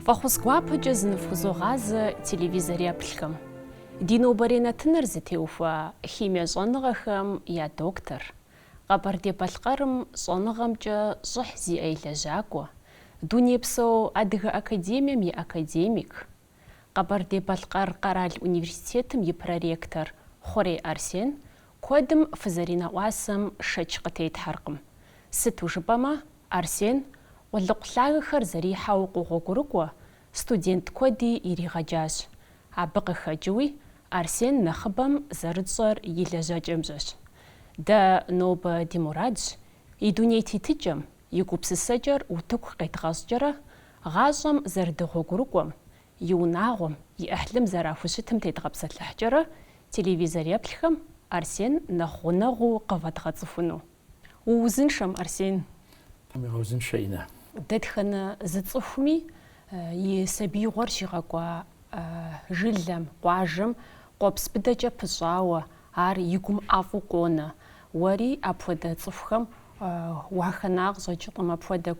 Фахусквапыджы зыныфхузогъазы телевизоре аплъхэм. Динобаренатыныр зытеухуа химия щӏэныгъэхэм я доктор. Къэбэрдей-Балъкъэрым щӏэныгъэмкӏэ щӏыхь зиӏэ илэжьакӏуэ. Дунейпсо Адыгэ академием и академик. Къэбэрдей-Балъкъэр къэрал университетым и проректор Хъурей Арсен куэдым фызэринэӏуасэм шэч къытетхьэркъым. Сыту жыпӏэмэ, Арсен къулыкъу лъагэхэр зэрихьэу къыгъуэгурыкӏуэ, студент куэди иригъэджащ. Абы къыхэкӏыуи Арсен нэхъыбэм зэрытщӏэр и лэжьэкӏэмщӏэщ. Дэ нобэ ди мурадщ и дуней тетыкӏэм, и гупсысэкӏэр утыку къедгъэщӏкӏэрэ, гъащӏэм зэрыдыгъуэгурыкӏуэм, и унагъуэм, и ӏыхьлым зэрахущытым тедгъэпсэлъыхькӏэрэ телевизор еплъхэм Арсен нэхъ гъунэгъуу къывэдгъэцӏыхуну. Уузыншэм, Арсен. Уузыншэйнэ. Дэтхэнэ зы цӏыхуми и сабиигъуэр щигъэкӏуа жылэм, къуажэм къуэпс быдэкӏэ пыщӏауэ, ар и гум ӏэфӏу къонэ. Уэри апхуэдэ цӏыхухэм уахэнакъ щӏэкӏыркъым, апхуэдэ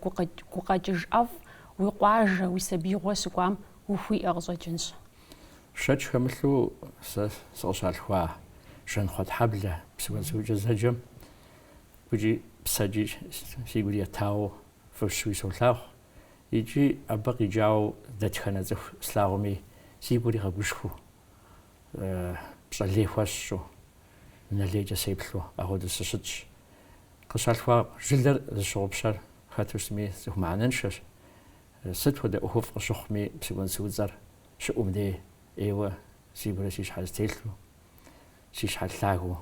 гукъэкӏыж ӏэфӏ уи къуажэ, уи сабиигъуэ щыкӏуам ухуиӏэ къыщӏэкӏынщ. Шэч хэмылъу сэ сыкъыщалъхуа жэнхъуэтхьэблэ псыуэцӏыхукӏэ зэджэм икӏи псэкӏи си гур етауэ фӏыщуи солъагъу. Икӏи абы къикӏауэ дэтхэнэ цӏыху слъагъуми си гур игъэгушхуэу, пщӏэлей хуэсщӏу, нэлейкӏэ сеплъу ахуэдэу сыщытщ. Къыщалъхуа жылэр зыщыгъупщэр хэту щытми цӏыху мыхьэнэншэщ. Сыт хуэдэ ӏуэхуфӏ къыщыхъуми псыуэнцӏыуцӏэр щыӏум дей ӏейуэ си гурэ си щхьэр зытелъу, си щхьэр лъагэу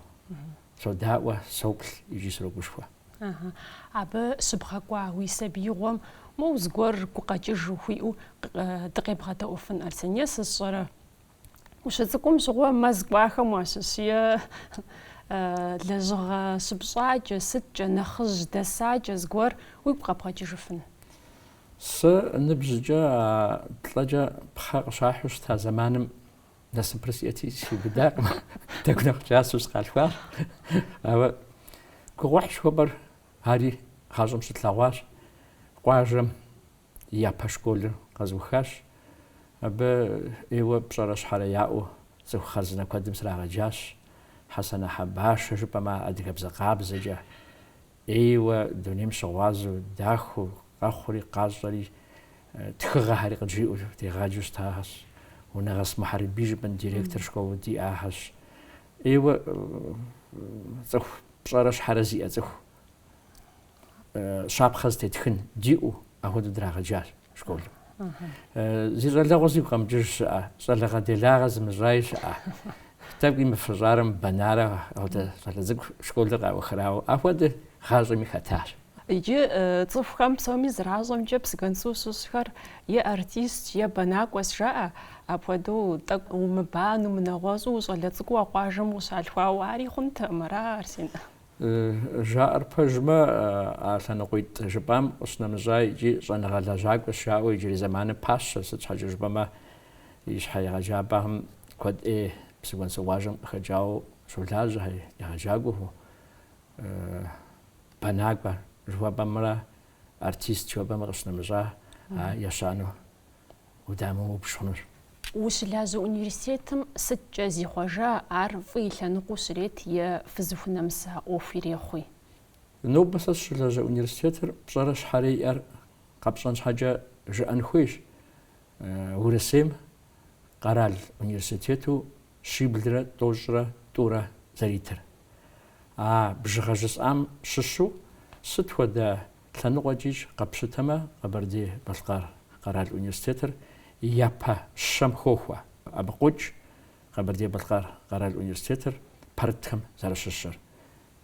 содаӏуэ, соплъ икӏи срогушхуэ. Абы щыбгъэкӏуа уи сабиигъуэм моу зыгуэр гукъэкӏыж ухуиӏэу дыкъебгъэдэӏуэфын, Арсен, е сысщӏэрэ? Ущыцӏыкӏум щыгъуэ мэз кӏуахэм уащыщ, е лэжьыгъэ щыпщӏакӏэ, сыткӏэ, нэхъыжь дэсакӏэ зыгуэр уигу къэбгъэкӏыжыфын? Сэ ныбжьыкӏэ плӏэкӏэ пхъэ къыщахьу щыта зэманым насыпыр сиӏэти сиубыдакъым. Тӏэкӏу нэхъ кӏасэу сыкъалъхуар. Ауэ гугъуехь схуэпӏэр ари гъащӏэм щытлъэгъуащ. Къуажэм и япэ школыр къэзыухащ. Абы ӏейуэ пщӏэрэ щхьэрэ яӏэу цӏыху хъарзынэ куэдым срагъэджащ. Хьэсэнэ Хьэбашэ жыпӏэмэ адыгэбзэ къабзэкӏэ ӏейуэ дунейм щыгъуазэу, дахэу, къэхъури, къащӏэри, тхыгъэхьэри къыджиӏэу дегъаджэу щытащ. Унагъэс Мухьэрбий жыпӏэн директор школы диӏащ. Ӏейуэ цӏыху пщӏэрэ щхьэрэ зиӏэ цӏыху щапхъэ зытетхын диӏэу ахуэдэу драгъэджащ школым. Зи щӏалэгъуэ зигу къэмыкӏыж щыӏэ, щӏалэгъэделагъэ зымыщӏаи щыӏэ. Тӏэкӏу имыфыщӏарым бэнарэ ахуэдэ щӏалэ цӏыкӏу школыр къаухырауэ ахуэдэ гъащӏэми хэтащ. Иджы цӏыхухэм псоми зэращӏэмкӏэ псыгъэнцу щыщхэр е артист, е бэнакӏуэс жаӏэ. Апхуэдэу тӏэкӏу умыбан, умынэгъуэщӏу щӏалэ цӏыкӏуу къуажэм ущалъхуауэ ари хъунтэкъым, ара, Арсен? Жаӏэр пэжымэ, а лъэныкъуитӏ жыпӏам къыщынэмыщӏа икӏи щӏэныгъэ лэжьакӏуэ щаӏэу иджыри зэманым пащэ. Сыт щхьэкӏэ жыпӏэмэ, и щхьэ егъэджапӏэхэм куэд ӏей псыгъуэнцӏэ къуажэм къыхэкӏауэ щолажьэ егъэджакӏуэу. Бэнакӏуэ жыхуэпӏэмрэ артист жыхуэпӏэмрэ къыщынэмыщӏа ещанэу удамыупщ хъунущ. Ущылажьэ университетым сыткӏэ зихъуэжа, ар фӏы лъэныкъуэу щрет е фызыхунэмыса ӏуэху ирехъуи? Нобэ сэ сыщылажьэ университетыр пщӏэрэ щхьэрэ иӏэр къэпщӏэн щхьэкӏэ жыӏэн хуейщ. Урысейм къэрал университету щиблрэ тӏощӏрэ тӏурэ зэритыр. А бжыгъэ жысӏам щыщу сыт хуэдэ лъэныкъуэкӏищ къэпщытэмэ, Къэбэрдей-Балъкъэр къэрал университетыр япэ щэм хохуэ. Абы къокӏ Къэбэрдей-Балъкъэр къэрал университетыр партхэм зэрыщыщыр.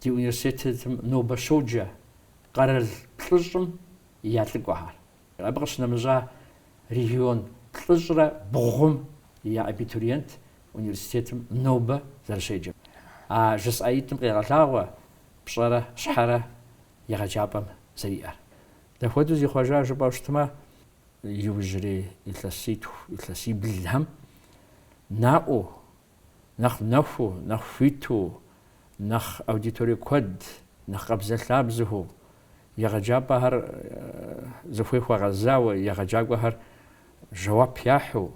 Ди университетым нобэ щоджэ къэрал плӏыщӏым я лӏыкӏуэхьэр. Абы къыщынэмыщӏа регион плӏыщӏрэ бгъум я абитуриент университетым нобэ зэрыщеджэ. А жысӏаитӏым къегъэлъагъуэ пщӏэрэ щхьэрэ егъэджапӏэм зэриӏэр. Дахуэдэу зихъуэжа жыпӏэу щытмэ, иужьрей илъэситху, илъэсиблхэм наӏуэу, нэхъ нэхуу, нэхъ хуиту, нэхъ аудиторие куэд, нэхъ къабзэлъабзэу егъэджапӏэхэр зыхуей хуэгъэзауэ, егъэджакӏуэхэр جواب ياحو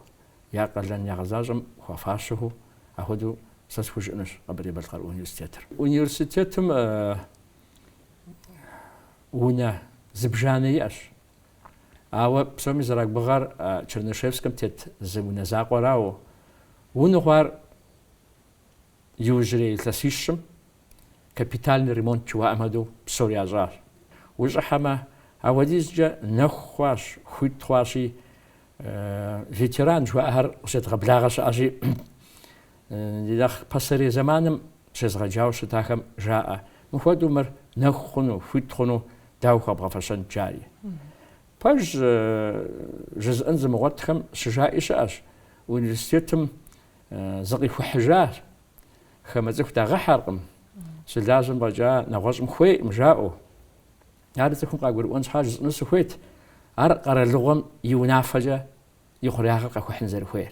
يا قلن يا غزاجم وفاشهو أهدو ساسفوج إنش قبل يبلغ أونيفرسيتيتم ونا زبجاني أش أو بسومي زراك بغار تشرنشيفسكم تيت زمونا زاقوراو ونغوار يوجري ثلاثيشم كابيتال ريمونت شوا أمدو بسوريا زار وجحما أوديز جا نخواش خويت خواشي فيتران جوا أهر وسيت غبلاغش أجي لدخ بسري زمانم شزغ جاوش تاخم جاء مخودو مر نخونو خويت خونو داوخا بغفشان جاري باش جزء انزم وقتهم شجائش اش ونستيتم زقي حجار خمزك تا غحرقم سلازم رجا نغزم خوي مجاو هذا تكون قاقول وانس حاجز نص خويت ارقر اللغم يونافجا يخري حق حنزر خوير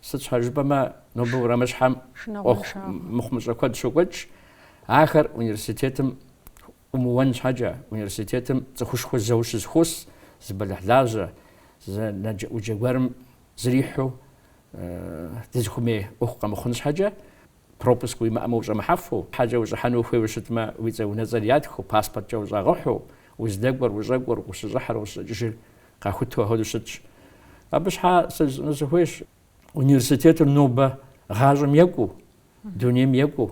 ست حاجه بما نوبو رمشحم اخ مخمز كود شو كوتش اخر ونيفرسيتيتم وموانس حاجه ونيفرسيتيتم تخش خو زوش خوس زبلح لازا نج وجوارم زريحو تزخمي أخقى مخنش حاجة بروبس كوي ما أموز محفو حاجة وزحنو في وشتما ويزا ونزلياتخو باسبورت جوزا غحو وزدقبر وزقبر وسزحر وسجشر قاخدتو هادو ستش أبش حا سز نزهويش ونيفرسيتيت النوبة غاجم يقو دونيم يقو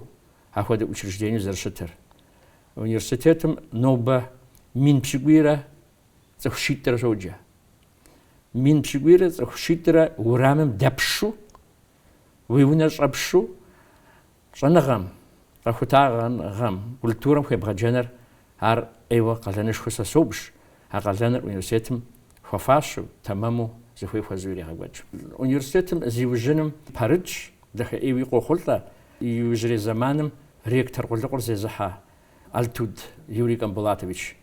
هاخد учреждение زرشتر ونيفرسيتيت النوبة من بشقويرة زخشيتر زوجة من بشقويرة زخشيتر ورامم دبشو ويونش أبشو صنغم قاخوتاغن غم كولتورم خي بغجنر هار ايوا قالنش خوسا صوبش هاقالنر ونيفرسيتم ففاشو تمامو زخوي فزوري غوج ونيفرسيتم زيوجنم بارج دخ ايوي قوخلطا يوجري زمانم ريكتر قلقر زي زحا التود يوري كامبولاتوفيتش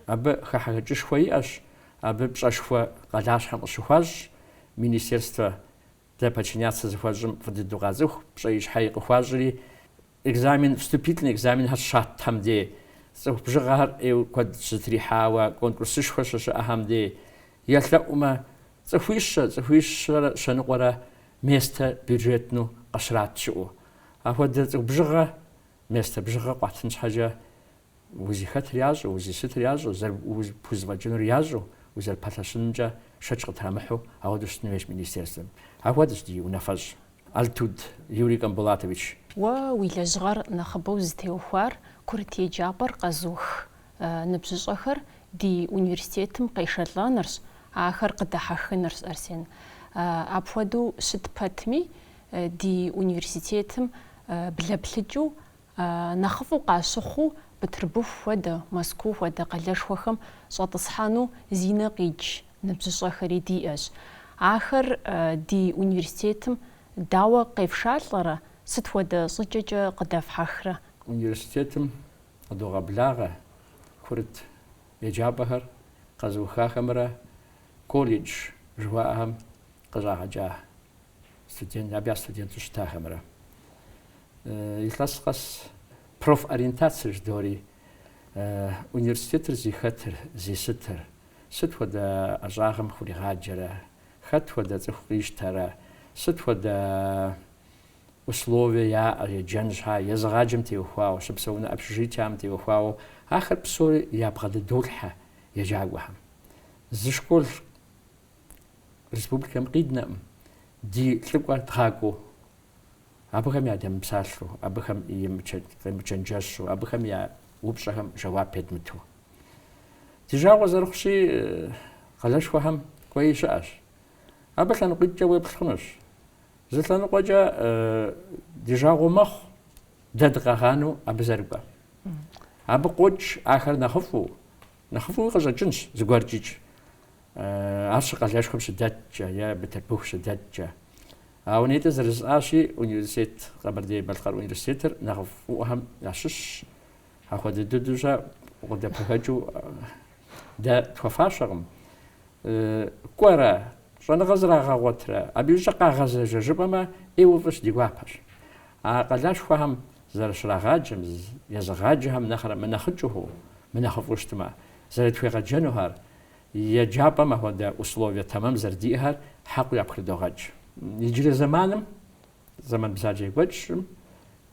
أب خاحجش خوياش أب بشاشوا قلاش حق شواج министерство для подчиняться захважем в дедугазух бшаиш хайق хважри экзамен вступительный экзамен хашат тамде бжгар эу код стрихава конкурс шхош ахамде яллаума захвиш шанqora место бюджетну qashratchu аход бжга место бжга qatn хаja وزيخات رياجو وزيست رياجو زر وزبجن رياجو وزر باتاشنجا شچق تامحو اودش نيش مينيستيرستم اودش دي ونفج التود يوري كامبولاتوفيتش ويلا صغار نخبوز تيوخوار كورتي جابر قزوخ نبجخر دي يونيفرسيتم قيشلانرس اخر قدحخنرس ارسين ابودو شت باتمي دي يونيفرسيتم بلبلجو نخفو قاشخو بتربوف ودا مسكوف ودا قلاش وخم صاتصحانو زينة قيج نبزش آخر دي اش آخر دي يونيفرسيتم داوا قيف شاطلرة ست ودا صججة قداف حاخرة يونيفرسيتم قدو غبلاغة كورت يجابهر قزو خاخمرة كوليج جواهم قزاها جاه ستودين أبيع ستودين تشتاخمرة يتلسقس بروف أرينتاتسج دوري университетер зихатер зиситер ситвада ажагам хури хаджара хатвада цхуиштара ситвада условия аджанжа язгажм тиухвау шпсауна общежитиям тиухвау ахэр псори ябгады дулха яжагвахам зишкол республикам qidnam ди тлуква траку абыхэм я демпсаллу абыхэм имчэнджэшу абыхэм я وبشهم جواب يدمتو تجاوز رخشي قلاش فهم كويس اش ابل نقيد جواب خنش زت نقجا ديجاغو مخ ددغانو ابزربا ابقوج اخر نخفو قجا جنس زغارجيج عرش قلاش خمس دجا يا بتربوخ دجا او نيت زرز اشي يونيفرسيت قبردي بالخر يونيفرسيتر نخفو اهم ياشش هاخد الدوجة وقد بهجو دا توفاشرم كورا شان غزرا غوترا أبيوجا قاغز جبما إيوفش ديوابش قلاش فهم زرش راغاجم يزغاجهم نخر من نخجه من نخفوشتما زرت في غجنوهر يجابم هو ده أسلوبية تمام زرديها حقو يبخر دوغاج يجري زمانم زمان بزاجي وجه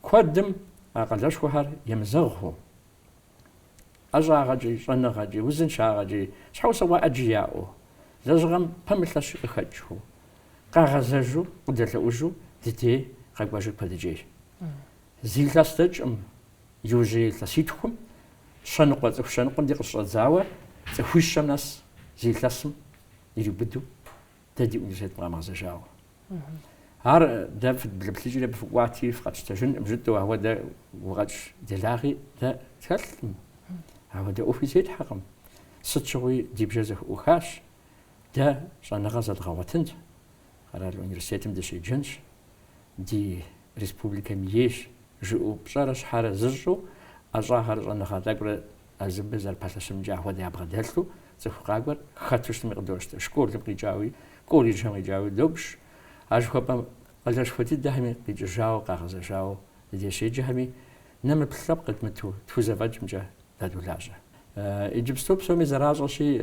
كودم أقلش وهر يمزغه أجا غاجي شنا غاجي وزن شا غاجي شحو سوا أجياؤه لزغم بمثلش إخجه قاغزجو قدرت أوجو دتي قاقواجو بدجي زيلتاستج يوجي تسيتكم شنقة شنقة دي قصة زاوة تخوش الناس زيلتاسم يجبدو تدي ونجت مع مغزجاو هار ده في البلتجي بفواتي فقط تجن بجد وهو ده وغاش دلاغي ده تكلم هو ده أوفيسيت حقم ستشوي دي بجزه وخاش ده شان غزة غواتند على الأونيفرسيتي مدشي جنش دي ريسبوبليكا ميش جو بشارش حارة زجو أجاهر أنا خاطر أزبزر باسم جاه وده يبغى دهلتو زخقاقر خاتوش مقدورش شكور تبقي جاوي كوري جامي جاوي دوبش أجهبم قلش فتي دهمي بيجاو قاغز جاو دي شي جهمي نم بسبب قدمتو توزفاج مجا دادو لاجه إجبستو بسومي زراجل شي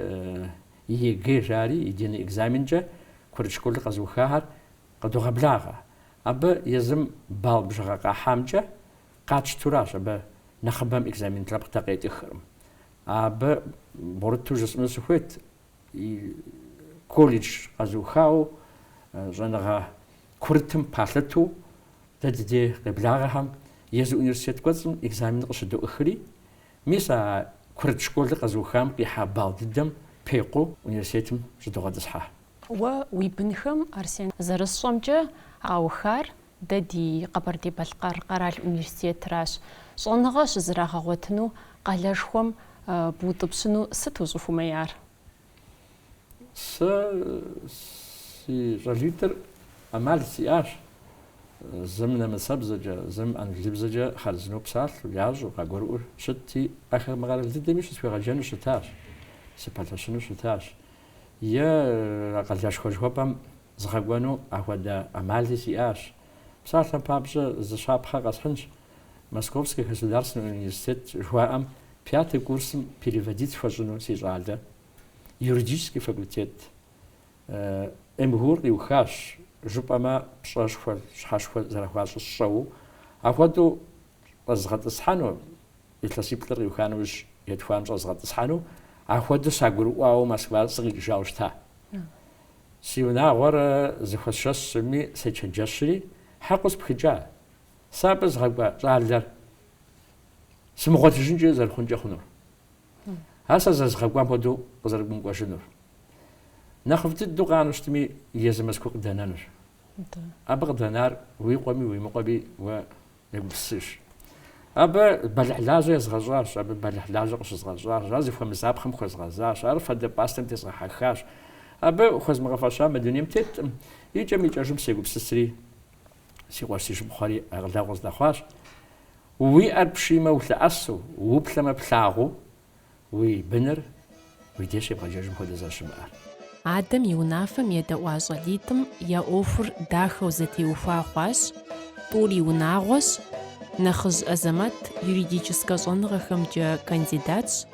يجي جاري يديني إكزامين جا كورش كل قزو خاهر قدو غبلاغه أبا يزم بال بجغاقا حامجة قاتش تراش أبا نخبام إكزامين تلاب تقيت إخرم أبا بورتو جسم سويت كوليج قزو خاو جنغا كورتم بالتو تدي قبلاغهم يزو أونيفرسيت قزم إكزامين قشدو إخري ميسا كورت شكول قزو خام قيحا بال ددم بيقو أونيفرسيتم جدو غدسحا ويبنخم أرسين زرسومجة أوخار ددي قبردي بالقار قرال الأونيفرسيت راش صنغاش زراغا غوتنو قالاشهم بوطبسنو ستو زفو ميار سي جاليتر أمال سياش زمنا مسابزجة زم أنجليبزجة خالزنو بسال وياجو قاقورور شتي آخر مغال الزدميش سوي غاجانو شتاش سيبالتاشنو شتاش يا قالجاش خوجوبام زغوانو أهودا أمالي سياش بصراحة بابجا زشاب حق أصحنش Московский государственный университет жуаам пятый курсом переводить хожену сижалда юридический факультет эмгур и ухаш жупама пшашхвал шхашхвал зарахваш шоу ахваду азгатсхану итласиплер юхануш ятхвам азгатсхану ахваду сагуру ау Москва сгижаушта سيونا ورا زخشش سمي سيتشجشري حقوس بخجا سابز غبا زالر سمغوت جنجي زر خنجا خنور هاسا زغبا بدو قزر بن قشنور نخفت دو قانشتمي يزمسكو دنانر ابغ دنار ويقومي ويمقبي و يبسش ابا بالحلاجه زغزاش ابا بالحلاجه قش زغزاش رازي فهم زابخم خو زغزاش عرف هاد باستم تزغحاش أبا خز مغفاشا مدنيم تيت يجي ميجاجم سيقوب سسري سيقواسيش بخاري أغلا غز دخواش وي أربشيما وثلاثو وبلما بلاغو وي بنر ويديش يبغى جاجم هو دزاشم عدم يونافم يدواجليتم يا أوفر داخل زتي وفاقواش طولي وناغوش نخز أزمات юридическа зонغахам جا кандидатш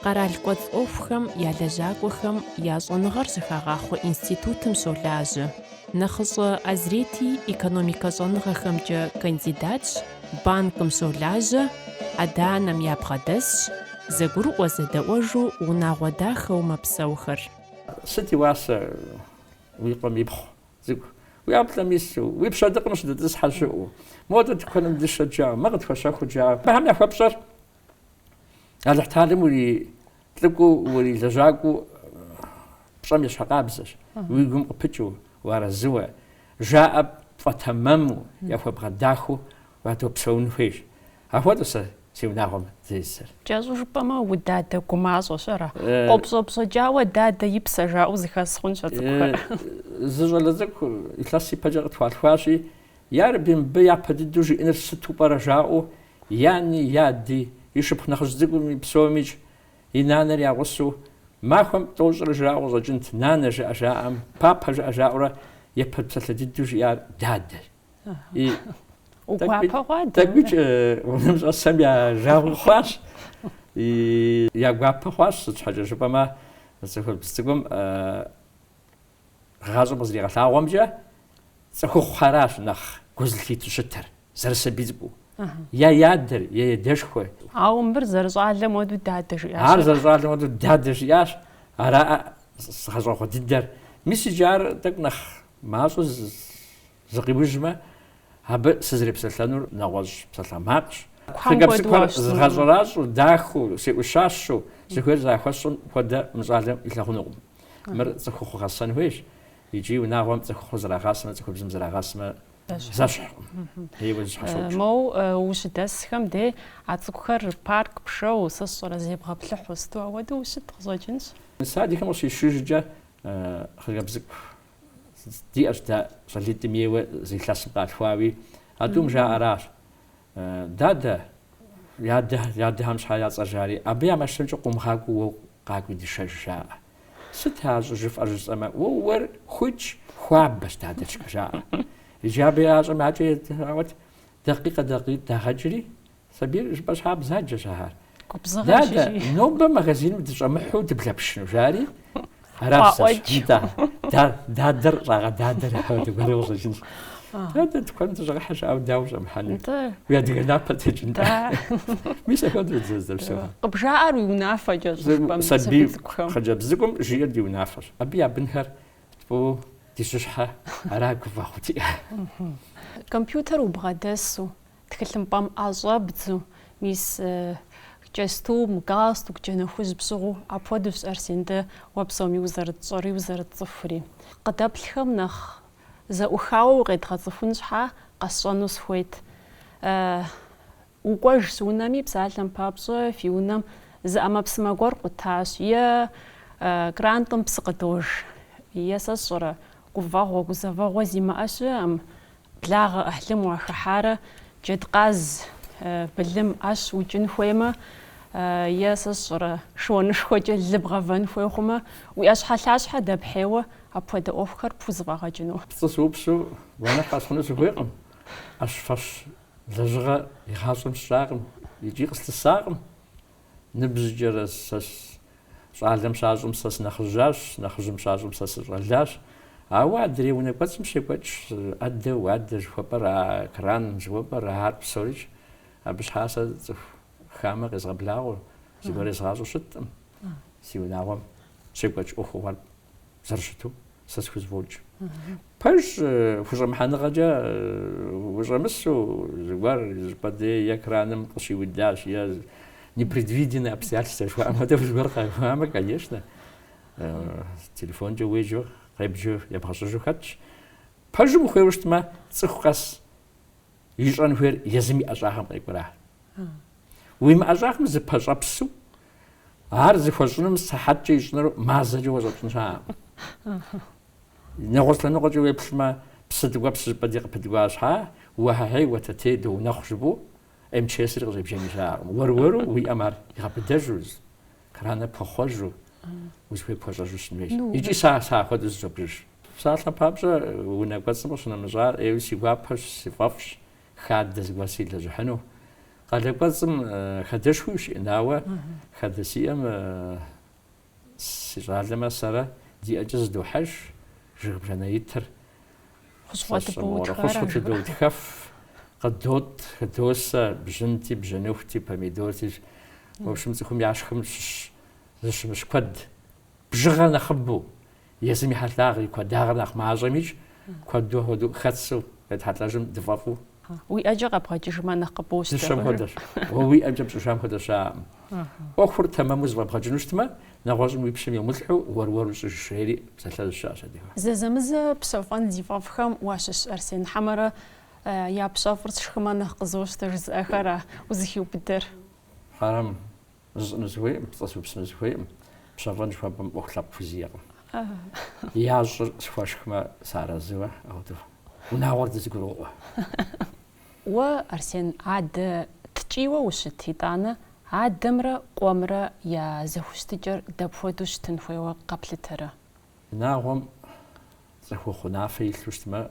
قرال قد أوفخم يا لجاقوخم يا زونغر زخاغاخو إنستيتوتم سولاج نخص أزريتي إيكونوميكا زونغخم جا كانديداتش بانكم سولاج أدانم يابغدس زغرو وزدوجو وناغوداخو مبسوخر ستي واسا ويقوم يبخو زغ ويابلميسو ويبشادق نشد تسحشو موضة تكون مدشة جا ما قد فشاخو جا فهم يا خبصر هذا احترم ولي تلقوا ولي لجاكو بصم يشقابزش ويقوم قبتشو ورا الزوا جاء فتممو يفو بغداخو واتو بسون فيش هفوتو سيوناهم زي السر جازو جبما ودادا كومازو شرا قبصو بصو جاوا دادا يبسا جاو زخاسخون شاتبخر زجلزكو يتلاسي بجاغت فالفاشي ياربين بيا بددوجي إنر ستو برجاو يعني يادي يشبه نخزدقو بسوميج ينانر يغسو ما خم توجر جاو زجنت نانا جاء بابا جاء يبهد بسلددوجي يار داد وبابا غاد تقبيج ونمز أسام يا جاو خواش يا بابا خواش حاجة شبه ما цохол бцэгум гажб зригалтаагомжа цохох хараш нах гузлхиту шитэр зарсабизбу я ядэр я дэшхой аумбэр заржаалэ моду дадэр ар заржаалэ моду дадэр яш ара хажохо дидэр мисижар так нах масу згибужма хаб сизрепсаланур нагош псаламакш хагапсиквар згажорасу даху сеушашу згвер захваsun хода мзалем илахунугум мэр цохох хасан хуиш يجي وناغم تخو زراغاسمه تخو بزم زراغاسمه زاشح هيوز حشوش مو وش داسخم دي ацукхэр парк пшоу сссора зебгъэплъыхьу сту ауэдэу ущытгъэщӏэкӏынщ. Садикхэм къыщищыжкӏэ хъыгъэбзык диӏэщ дэ щӏалитӏым еуэ зилъэсым къалъхуауи адум жаӏэращ дадэ ядэхэм щхьэ яцӏэжари абы я машинкӏэ къумыгъакӏуэу уэ къакӏуи дышэж жаӏэ. Сыт жыфӏэр жысӏэмэ уэр хужь хуабэщ дадэчкӏэ жаӏэ. Иджабы ящӏэм ачӏэ дакъикъэ дагъэкӏри сабийр жыпӏэ щхьа бзаджэщ ахэр. Дадэ нобэ магазиным дыщӏэмыхьу дыблэпшыну жари аращ дадэр щӏагъэдадэр дыгуэру къыщӏэкӏынщ. Дадэ тыкуэным дыщӏэгъыхьэ щыӏэу дауэ щӏэмыхьэну. Уи адыгэ напэ текӏын. Мис ахэр дызэрсэу. Къыбжаӏэр уи унафэкӏэ щӏыпӏэм сабий хъыджэбзыгум жиӏэр ди унафэщ. Абы я бынхэр тӏу ди щыщхьэ ара гуфӏэгъути. Компьютер убгъэдэсу, тхылъымпӏэм ӏэщӏэбдзу, мис кӏэстум, галстук, джэнэхужь пщыгъуу апхуэдэущ Арсен дэ уэ псоми узэрытщӏэри узэрытцӏыхури. Къыдэплъхэм нэхъ зэӏухауэ укъедгъэцӏыхун щхьа къэсщӏэну сыхуейт. Укӏуэж си унэми псалъэм папщӏэ фи унэм зы ӏэмэпсымэ гуэр къутащ, е грантым псы къыдож, е сэ сщӏэрэ гувэгъуэ, гузэвэгъуэ зимыӏэ щыӏэм, благъэ ӏыхьлым уахыхьарэ джэдкъаз былым ӏэщ укӏын хуеймэ, е сэ сщӏэрэ шыуанышхуэкӏэ лы бгъэвэн хуей хъумэ, уи ӏэщхьэлъащхьэ дэпхьейуэ апхуэдэ ӏуэхухэр пхузэфӏэгъэкӏыну. Пцӏы сыупсу уанэ къэсхъуну сыхуейкъым. Ӏэщ фэщ лэжьыгъэ игъащӏэм сщӏакъым, икӏи къыслъысакъым. Ныбжьыкӏэрэ сэ щӏалэм щащӏым сэ сынэхъыжьащ, нэхъыжьым щащӏым сэ сыщӏэлащ. Ауэ адрей унэ кӏуэцӏым щекӏуэкӏ ӏэдэу адэ жыхуэпӏэр, кран жыхуэпӏэр, ар псорич. Абы щхьа сэ цӏыху хамэ къезгъэблагъуэу, зыгуэр езгъащӏэу щыткъым. Си унагъуэм щекӏуэкӏ ӏуэхугъуэр зэрыщыту сэ схузвокӏ. Пэж хущӏэмыхьэныгъэкӏэ ущӏэмысу зыгуэр жыпӏэдей е краным къыщиудащ, е непредвиденные обстоятельства жыхуаӏэмэ дэ зыгуэр къэхуамэ, конечно, телефонкӏэ уежьэу къебжьу ебгъэщӏыжу хэтщ. Пэжым ухуейуэ щытмэ, цӏыху къэс ищӏэн хуейр езым и ӏэщӏагъэм къекӏуэра. Уи мыӏэщӏагъым зыпэщӏэпсу ар зыхуэщӏыным сыхьэткӏэ ищӏыныр мазэкӏэ уэщӏэпщӏын щыӏэкъым. Нэгъуэщӏ лъэныкъуэкӏэ уеплъмэ, псы дыгуэпс жыпӏэди къыпыдыгуа щхьа, уэхьэхьей уэтэтей доунэхъу жыпӏэу МЧСри къыщӏебжэни щыӏэкъым. Уэр-уэру уи ӏэм ар игъэбыдэжу, краныр пхуэхъуэжу, узыхуей пхуэщӏэжу щытын хуейщ. Икӏи сэ ахуэдэу зыщӏэбжыж. Псалъэм папщӏэ унэ кӏуэцӏым къыщынэмыщӏар ӏейуэ си гуапэщ, си фӏэфӏщ, хадэ зыгуэр силэжьыхьыну. Къалэ кӏуэцӏым хадэшхуи щиӏэнауэ, хадэ сиӏэм си щӏалэмэ сэрэ диӏэкӏэ зыдохьэж, жыг бжэнэитыр хущхъуэ дыутхэф, къыдот, хыдосэ бжьынти, бжьыныхути, помидорти. В общем, цӏыхум яшхым зыщымыщ куэд бжыгъэр нэхъыбэу, езым и хьэлъагъри, куэдагъыр нэхъ мащӏэмичӏ, куэду хуэдэу хэтсу къетхьэлӏэжым дыфӏэфӏу. Уи ӏэкӏэ къэбгъэкӏыжмэ нэхъ къыбоущ. Дыщэм хуэдэщ. Уи ӏэкӏэ пщӏыжам хуэдэ щыӏэкъым. ӏуэхур тэмэму зыфӏэбгъэкӏыну щытмэ, нэгъуэщӏым уи пщым емылъхьу уэр-уэру щӏыжери псэлъэж щыӏэщ адыгэ. Зэзэмызэ пщэфӏэн зи фӏэфӏхэм уащыщ Арсен хьэмэрэ я пщэфӏыр сшхымэ нэхъ къызощтэ жызыӏэхэра узыхиубыдэр. Хьэрэм зыщӏыну зыхуейӏым, пцӏэ сыупсыну зыхуейӏым. Пщэфӏэн жыхуэпӏэм ӏуэху лъэпкъ фызиӏэкъым. Ящӏыр схуэшхмэ сыарэзыуэ, ауэдэу унагъуэр дызыгурыӏуэ. Уэ Арсен адэ ткӏийуэ ущыт итӏанэ, адэмрэ къуэмрэ я зэхущытыкӏэр дэпхуэдэу щытын хуейуэ къэплъытэрэ? Унагъуэм цӏыхухъу унафэ илъу щытмэ,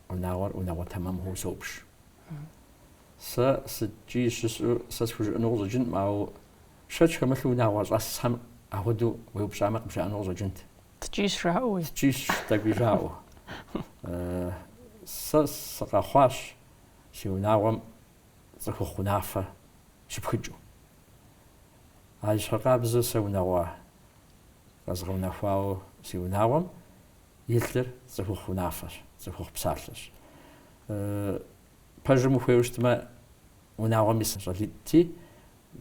унагъуэр унагъуэ тэмэм хъууэ соупщ. Сэ сыкӏий щысӏэу сэ схужыӏэну къыщӏэкӏынӏым, ауэ шэч хэмылъу унагъуэ щӏэсхэм أهودو ويبشامك مش أنا وزوجنت تجيش راوي تجيش تبيجاو سقاخواش شو ناوم زخو خنافة شبخجو هاي شقابز سو نوا زخو نافاو شو ناوم يلتر زخو خنافة زخو بسالش بجمو فيوشتما وناوم يسجلتي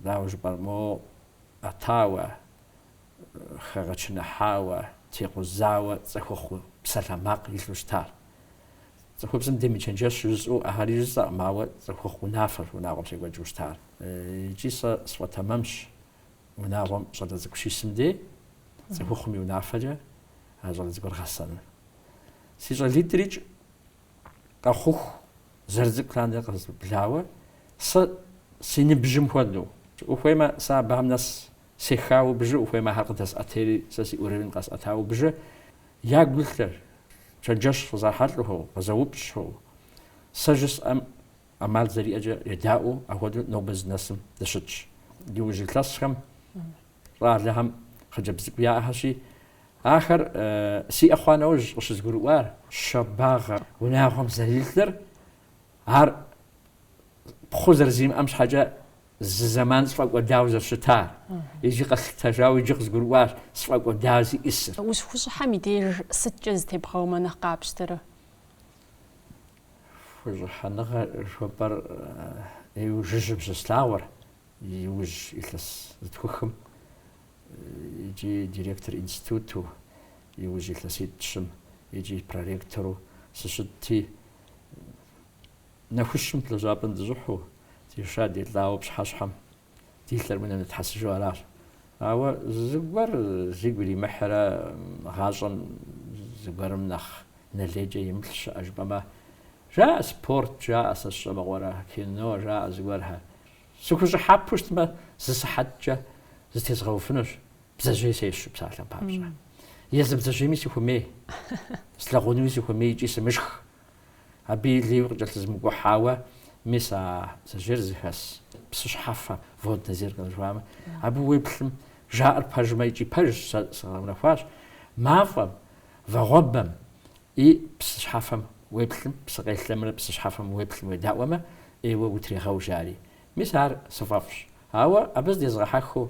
داوج برمو أتاوا خرجنا حاوا تيقوزاوا زخو بسلامق يلوشتار زخو بسم ديمي تشنجش جزء أهالي جزء ماوا زخو خنافة وناوم شيء جوشتار جيسا سوا تمامش وناوم صدق زخو شي سمدي زخو خمي ونافجة هذا زخو غسان سيجا ليتريج قخوخ زرزق كان يقص بلاوة سينبجم خدو وفيما سابهم ناس سيخاو بجو وفيما حقدس أتيري ساسي أورين قاس أتاو بجو يا قلتر شجش وزاحت له وزوبش هو سجس أمال زري أجا يداو أهودو نو بزنسم دشتش يوجي كلاسهم راه لهم خجب زبيا هاشي آخر سي أخوانا وش زقروار شباغ وناهم زريلتر هار بخوزر زيم أمش حاجة زمان سفاق وداوز الشتار يجي قص تجاوي يجي زقروار سفاق وداوزي إسر وش حميدير ستجز تبغوا ما نقابش ترى وش حنغ شبر يوجج بسلاور يوج إثلس تخخم يجي ديريكتور إنستيتوتو يوجي إثلسيد شم يجي براريكتورو سشتي نخشم تلجابن دزحو تيشاد يطلعوا بشحشحم تيثر من نتحسجوا علاش أو زغبري محرة غاجم زغبر منخ نليجة يملش أجبما جاء سبورت جاء أساس مغورة كينو جاء زغبرها سكوش حابوشت ما زسحجة زتيزغو فنوش بزاجي سيشو بسالة بابزا يزب بزاجي ميسي خمي سلاغوني ميسي خمي جيس مشخ أبي اللي وقت لازم حاوة مسا سجرز هس بس حافة فود نزير كذا شوامة أبو ويبلم جاء الباج ما يجي باج صار فاش ما فهم وغبم بس حافم ويبلم بس قيل لمر بس حافم ويبلم ودعوة وتري خوجاري مسار صفافش هوا أبز دي زغحكو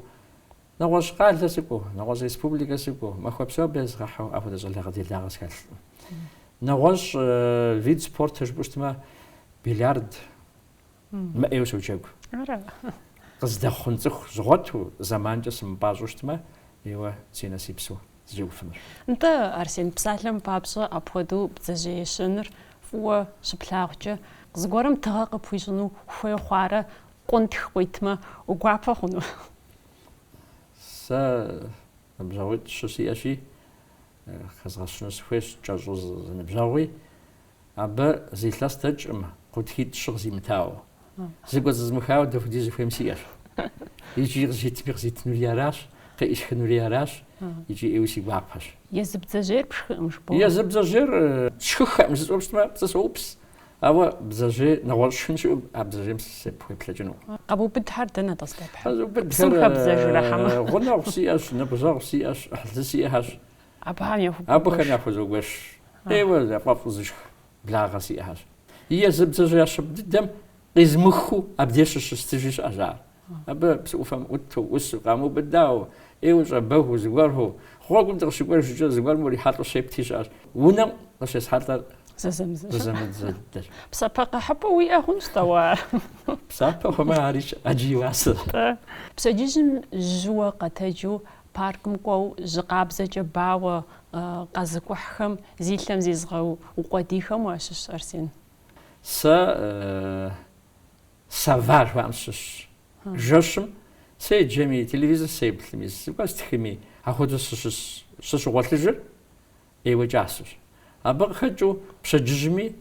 نغوش قال تسكو نغوش ريسبوبليكا سكو ما خو بسوا بزغحو أبو دزغل غادي لاغس كال نغوش فيد سبورت تجبشت ما بليارد ما ايوسو جاكو قصد خنزخ زغوتو زمان جسم بازوشت ما ايوا سينا سيبسو زيو فمر انت ارسين بسالم بابسو ابودو بزاجي شنر فو شبلاغجه قزغورم تغاق بويسونو خوي خواره قنتخ قويتما وقعفا خونو سا نبزاويت شوسي اشي خزغشنو سفويش جازوز نبزاوي أبا زي ثلاثة أم قد هيد شغزي متاعو زي قد زمخاو دفع ديزي فهم سيار يجي غزي تبيغ زي تنولياراش قيش خنولياراش يجي إيوسي قاقفاش يزب زاجير بشخ مش بو يزب زاجير شخخ مش زوبس ما بزاوبس أوا بزاجي نغول شنشو أبزاجي مسيب هو بلاجنو قبو بدحر دنا تصدب حزو بسمخة بزاجي رحمة غنا غسياش نبزا غسياش أحلسياش أبهام يفو أبو خان يفوزو وش إيوا يفوزش بلا غسياش هي زبزة شب الدم قزمخو أبديش الشستجيش أجار أبا بسوفهم أتو وسو قاموا بداو إيوا جبوه زواره خو قلت غشوار جوجا زوار موري حاطو شيب تيجار ونم غشيس حاطر زمزدر بسابقا حبو ويا خنستوار بسابقا ما عاريش أجي واسر بسجيجم جوا قتاجو باركم قو زقابزة جباوة قازق وحخم زيلم زيزغو وقديخم واشش أرسين سافار وامشش جوشم سي جمي تلفزيون سي بتلميز بس تخمي أخذ شش غلطجر إيوه جاسر أبغى خجو بشججمي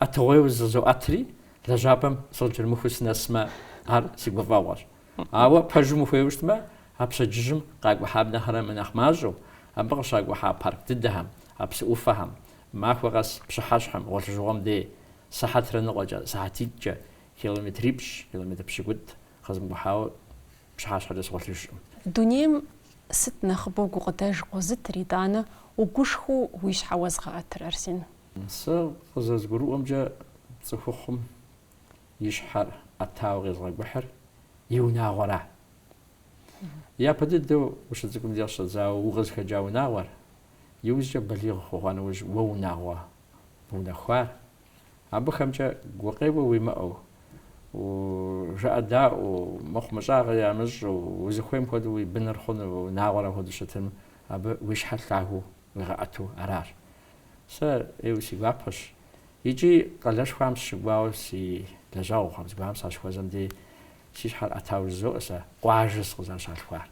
أتغيوز زو أتري لجابم صلجر مخوس نسمة هر سيبغاواش أو بحجم مخويوش ما أبشججم قاق وحاب نهر من أخماجو أبغى شاق وحاب بارك تدهم أبس أوفهم ما خوغس بشحاشهم غلطجوهم دي ساعات رنقجا ساعتيجا كيلومتر بشقود خزم بحاول بشحاش حدث غلطجوهم دنيم сыт нэхъыбэу гукъыдэж къозытыр итӏанэ угушхыу уи щхьэ уэзгъэӏэтыр, Арсен? Сэ къызэзгурыӏуэмкӏэ цӏыхухъум и щхьэр ӏэтауэ къезгъэгухьыр и унагъуэра. Япэ дыдэу ущыцӏыкӏум дегъу щӏэдзауэ укъызыхэкӏа унагъуэр иужькӏэ балигъ хъугъуа нэужь уэ унагъуэ бунэхуар. Абыхэмкӏэ гукъеуэ уимыӏэу, жыӏэдаӏуэу, мыхъумыщӏагъэ ямыщӏу, узыхуейм хуэдэу уи быныр хъуну, унагъуэрэ хуэдэу щытым, абы уи щхьэр лъагэу уигъэӏэту аращ. Сэ ӏейуэ си гуапэщ. Икӏи къалэшхуам сыщыгуауэ си лэжьэгъухэм зыгуэрым сащыхуэзэм дей си щхьэр ӏэтауэ жызоӏэ сэ къуажэ сыкъызащалъхуар.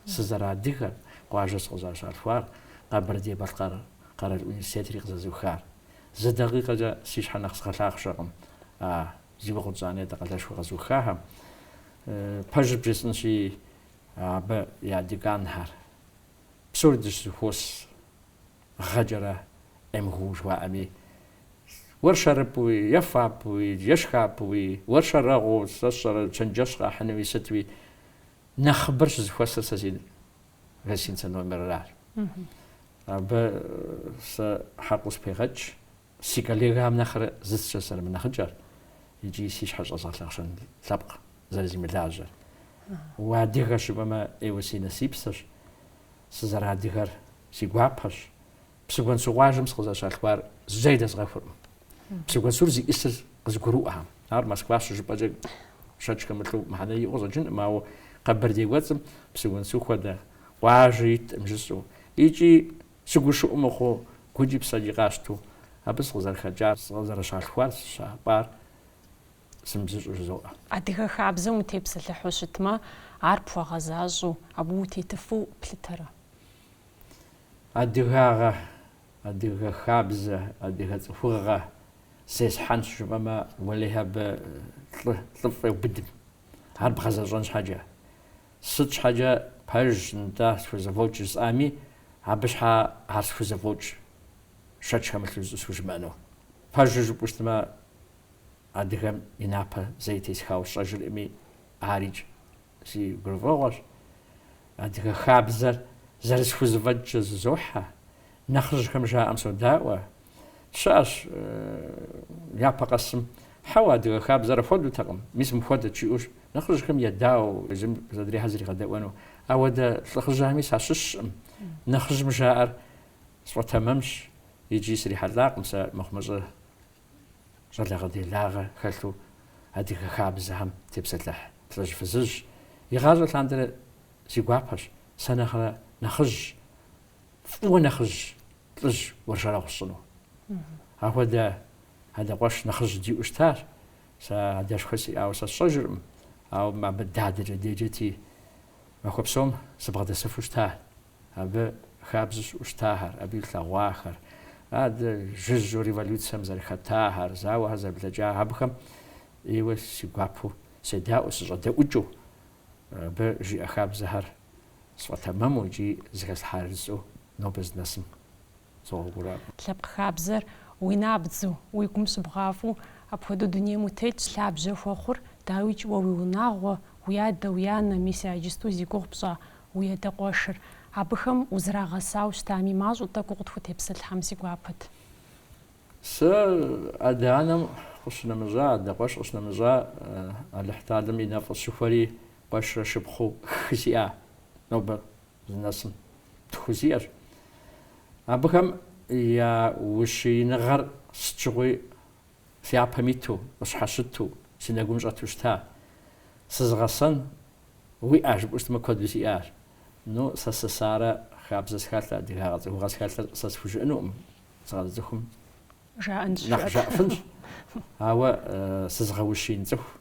Сызэрадыгэр къуажэ сыкъызащалъхуар, Къэбэрдей-Балъкъэр къэрал университетри къызэзыухар. Зы дакъикъэкӏэ си щхьэр нэхъ згъэлъагъущэкъым зи уэгъущӏанэ етӏэ къалэшхуэ къэзыухахэм. Пэжыр бжесӏэнщи, абы и адыганхэр псор дыщызыхуос гъэкӏэрэ ӏемгъуу жыхуаӏэми, уэр шэрыпӏуи, е фапӏуи, е шхапӏуи, уэр шэрэгъуу, сэ сщӏэрэ чэнджэщ къахьынуи сытуи, нэхъыбэр щызыхуэсыр сэ си гостиницэ номерыращ. Абы сэ хьэкъыу спегъэкӏ, си коллегам нэхърэ зыскӏэ сэрымынэхъыкӏэр, икӏи си щхьэр щӏэзгъэлъагъущэн лъэпкъ зэрызимылажьэр. Уадыгэ щыӏумэ ӏейуэ си насипсэщ, сызэрадыгэр си гуапэщ. Псыгуэн Су къуажэм сыкъызэщалъхуар зэи дэзгъэхуркъым. Псыгуэн Сур зи ӏысыр къызгурыӏуэхьэм. Ар Москва щыжыпӏэкӏэ шэч хэмылъу мыхьэнэ иӏэу щӏэкӏынӏым, ауэ Къэбэрдей уэцӏым Псыгуэн Су хуэдэ къуажэ итӏым жысӏэу. Икӏи сыгушыӏу мыхъуу, гуджи псэкӏи къащту, абы сыкъызэрыхэкӏар, сыкъызэрыщалъхуар, сыщапӏар сымыбзыщӏу жызоӏэ. Адыгэ хабзэм утепсэлъыхьу щытмэ, ар пхуэгъэзащӏэу, абы утетыфу плъытэрэ? Адыгагъэ, адыгэ хабзэ, адыгэ цӏыхугъэ зесхьэнщ жыпӏэмэ, уэлэхьи абы лӏы фӏеубыдым. Ар бгъэзэщӏэн щхьэкӏэ. Сыт щхьэкӏэ пэж нтӏэ схузэфӏокӏ жысӏами, абы щхьэ ар схузэфӏокӏ шэч хэмылъу схужымыӏэну. Пэжыр жыпӏэу щытмэ, адыгэм и напэ зэи тесхауэ сщӏэжыркъыми, арикӏ си гурыфӏыгъуэщ. Адыгэ хабзэр зэрысхузэфӏэкӏкӏэ зызохьэ. Нэхъыжьхэм жаӏэм содаӏуэ. Щыӏэщ япэ къэсым хьэуэ адыгэ хабзэр апхуэдэутэкъым, мис мыпхуэдэт жиӏэущ. Нэхъыжьхэм едауэ езым зыдрихьэ зригъэдэӏуэну. Ауэдэ лӏыхъыжьами сащыщӏкъым. Нэхъыжьым жаӏэр сфӏэтэмэмщ, икӏи срихьэлӏакъым сэ мыхъумыщӏэ щӏалэгъэделагъэ хэлъу адыгэ хабзэхэм тепсэлъыхь плӏыжь фызыжь. Игъащӏэ лъандэрэ си гуапэщ. Сэ нэхърэ нэхъыжь, фӏыуэ нэхъыжь плӏыжь уэршэрэгъу сщӏыну. Ахуэдэ къуэш нэхъыжь диӏэу щытащ. Сэ адэшхуэ сиӏауэ сэ сщӏэжыркъым, ауэ абы дадэкӏэ деджэти махуэ псом сыбгъэдэсыфу щыта. Абы хабзэ щыӏэу щытахэр, абы и лъэгъуахэр, адэ жыжьэу революцием зэрыхэтахэр, зауэхэр зэрыблэкӏахэр, абыхэм ӏейуэ си гуапэу седаӏуэу, сыщӏэдэӏукӏыу, абы жиӏэ хабзэхэр сфӏэтэмэму икӏи зыхэслъхьарысу нобэ зынэсым согъуэгуракъым. Лъэпкъ хабзэр уи набдзу, уи гум щыбгъафэу, апхуэдэу дунейм утетщ, лъабжьэ хуэхъур, дауичӏ уэ уи унагъуэ, уи адэ, уи анэ, мис иджысту зи гугъу пщӏа уи адакъуэшыр. Абыхэм узрагъэсауэ щытами, мащӏэу тӏэкӏу къытхутепсэлъхьэм си гуапэт. Сэ адэ-анэм къыщынэмыщӏа, адакъуэш къыщынэмыщӏа, Алыхьтӏалым и нэфӏ щыхуэри къуэшрэ шыпхъуу тху зиӏа, нобэ зынэсым тху зиӏэщ. Абыхэм я ущииныгъэр сыт щыгъуи си япэм иту, къыщхьэщыту, си нэгум щӏэту щыта. Сызгъэсэн уиӏа жыпӏэу щытмэ куэду сиӏащ. Ну, сэ сысарэ хабзэ схэлъэ, адыгагъэ цӏыхугъэ схэлъэр сэ схужыӏэнукъым. Сыкъэзыхум нэхъ жаӏэфынщ. Ауэ сызгъэущин цӏыху.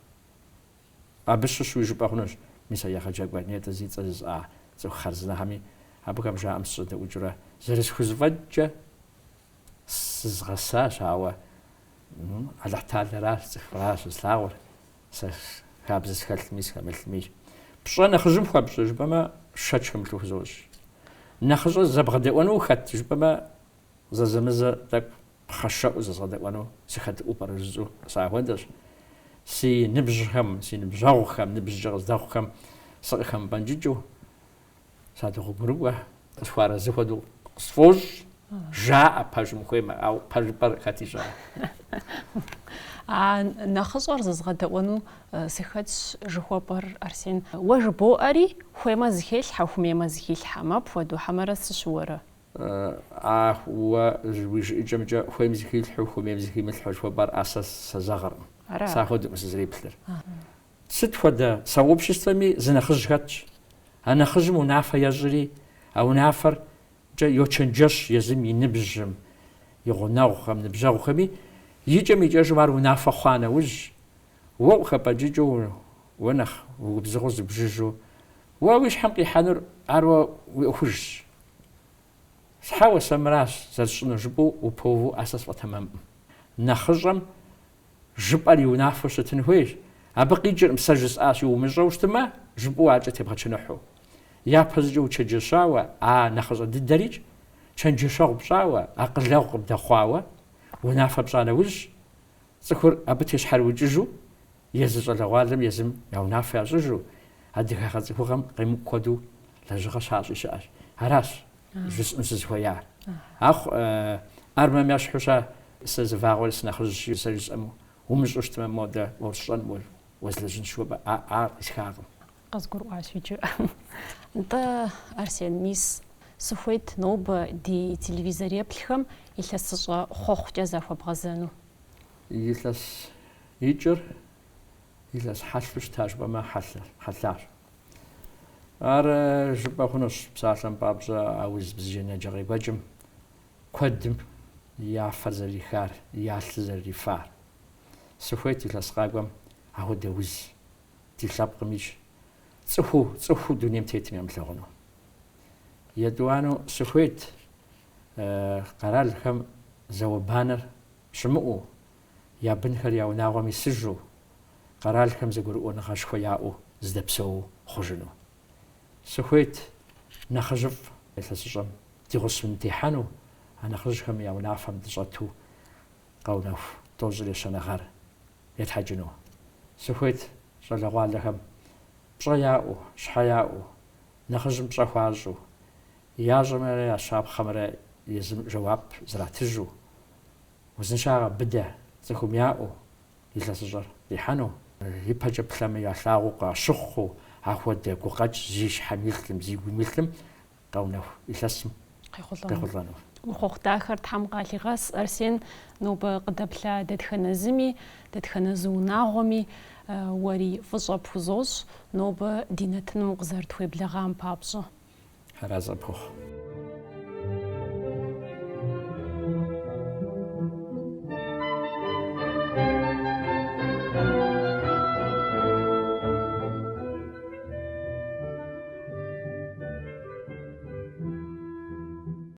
Абы щыщ уи жыпӏэ хъунущ. Мис а егъэджакӏуэ нетӏэ зи цӏэ зызӏа цӏыху хъарзынэхэми, абыхэм жаӏэм сыщӏэдэӏукӏыурэ зэрысхузэфӏэкӏкӏэ сызгъэсащ, ауэ Алыхьтӏалэращ, цӏыхуращ слъагъур. Сэ хабзэ схэлъми схэмылъми. Пщӏэ нэхъыжьым хуэпщӏы жыпӏэмэ, шэч хэмылъу хузощ. Нэхъыщӏэ зэбгъэдэӏуэну ухэт жыпӏэмэ, зэзэмызэ тӏэкӏу пхъэшэӏуу зэзгъэдэӏуэну сыхэтыӏуэу пӏэрэ жыцӏэу сахуэдэщ. Си ныбжьхэм, си ныбжьэгъухэм, ныбжькӏэ къыздэгъухэм сыкъыхэмыпӏэнкӏыкӏыу садыгъуэгурыӏуэ къысхуарэзыхуэдэу къысфӏощӏ, жаӏэ пэжым хуеймэ, ауэ пэжыпӏэр хэт ищӏа? Нэхъыщӏэр зызгъэдэӏуэну сыхэтщ жыхуэпӏэр, Арсен. Уэ жыбоӏэри хуеймэ зыхелъхьэ, ухуеймэ зыхилъхьэ. Мапхуэдэу хьэмэрэ сыщыуэрэ? Уэ уи жыӏэкӏэмчӏэ хуейм зыхилъхьэу, хуейм зыхимылъхьэу жыхуэпӏэр сэ сызэгъыркъым. Сахуэдэӏым сызэреплъыр. Сыт хуэдэ сообществэми зы нэхъыжь хэтщ. А нэхъыжьым унафэ ещӏри, а унафэр йочэнджэщ езым и ныбжьым, и гъунэгъухэм, ныбжьэгъухэми, икӏэм икӏэжым ар унафэ хъуа нэужь, уэ къыхэпӏэкӏыкӏыу, уэ нэхъ угубзыгъэу зыбжыжу, уэ уи щхьэм къихьэнур ар уэ уи ӏуэхужщ. Щхьэ уэ сэ мыращ зэрысщӏыну жыпӏэу упэуву сэ сфӏэтэмэмӏым. Нэхъыщӏэм жыпӏэр и унафэу щытын хуейщ. Абы къикӏыркъым сэ жысӏащ иумыщӏэу щытымэ, жыпӏэу акӏэ тебгъэчыныхьу. Япэ зыкӏэ учэджэщауэ, нэхъыщӏэ дыдэрикӏ, чэнджэщэгъу пщӏауэ, акъылэгъу къыбдэхъуауэ, унафэ пщӏа нэужь, цӏыхур абы тещхьэрыукӏыжу, езы щӏалэгъуалэм езым я унафэ ящӏыжу, адыгэ цӏыхугъэм къемыкӏу хуэдэу лэжьыгъэ щащӏи щыӏэщ. Аращ жысӏэну сызыхуеяр. Ар мэм ящхьу ща сэ зывагъуэр сынэхъыжьщи сэ жысӏэму, умыщӏэу щытмэ модэ уэрсщӏэн, уэзлэжьын щыуэ, ар къисхакъым. Къэзгурыӏуащ иджы. НтӀэ, Арсен, мис сыхуейт нобэ ди телевизореплъхэм илъэсыщӏэ хъуэхъукӏэ захуэбгъэзэну. Илъэс икӏыр, илъэс хьэлъу щыта жыпӏэмэ хьэлъащ. Ар жыпӏэ хъунущ псалъэм папщӏэ а уз бзыжьеныджэ къекӏуэкӏым куэдым яфэр зэрихар, ялъыр зэрифар. Сыхуейт илъэс къакӏуэм ахуэдэ уз ди лъэпкъымищ цӏыхуу дунейм тетым ямылъэгъуну. Етӏуанэу сыхуейт къэралхэм зауэбанэр щымыӏэу, я бынхэр я унагъуэм исыжу, къэралхэм зэгурыӏуэныгъэшхуэ яӏэу здэпсэуу хъужыну. Сыхуейт нэхъыжьыфӏ илъэсыщӏэм ди гъусэу техьэну, а нэхъыжьхэм я унафэм дыщӏэту къэунэху тӏощӏрэ щэнэгъэр етхьэкӏыну. Сыхуейт щӏалэгъуалэхэм пщӏэ яӏэу, щхьэ яӏэу, нэхъыжьым пщӏэ хуащӏу, ящӏэмрэ я щапхъэмрэ езым жэуап зэратыжу, узыншагъэ быдэ цӏыхум яӏэу илъэсыщӏэр къихьэну, ипэкӏэ плъэмэ ялъагъуу къащыхъуу, ахуэдэ гукъэкӏ зи щхьэм илъым, зи гум илъым къэунэху илъэсым къехъулӏэну. Хъуэхъу дахэр Тхьэм къалъигъэс, Арсен, нобэ къыдэплъа дэтхэнэ зыми, дэтхэнэ зы унагъуэми уэри фӏыщӏэ пхузощӏ, нобэ ди нэтыным укъызэрытхуеблэгъам папщӏэ. Хьэразэ пхухъу.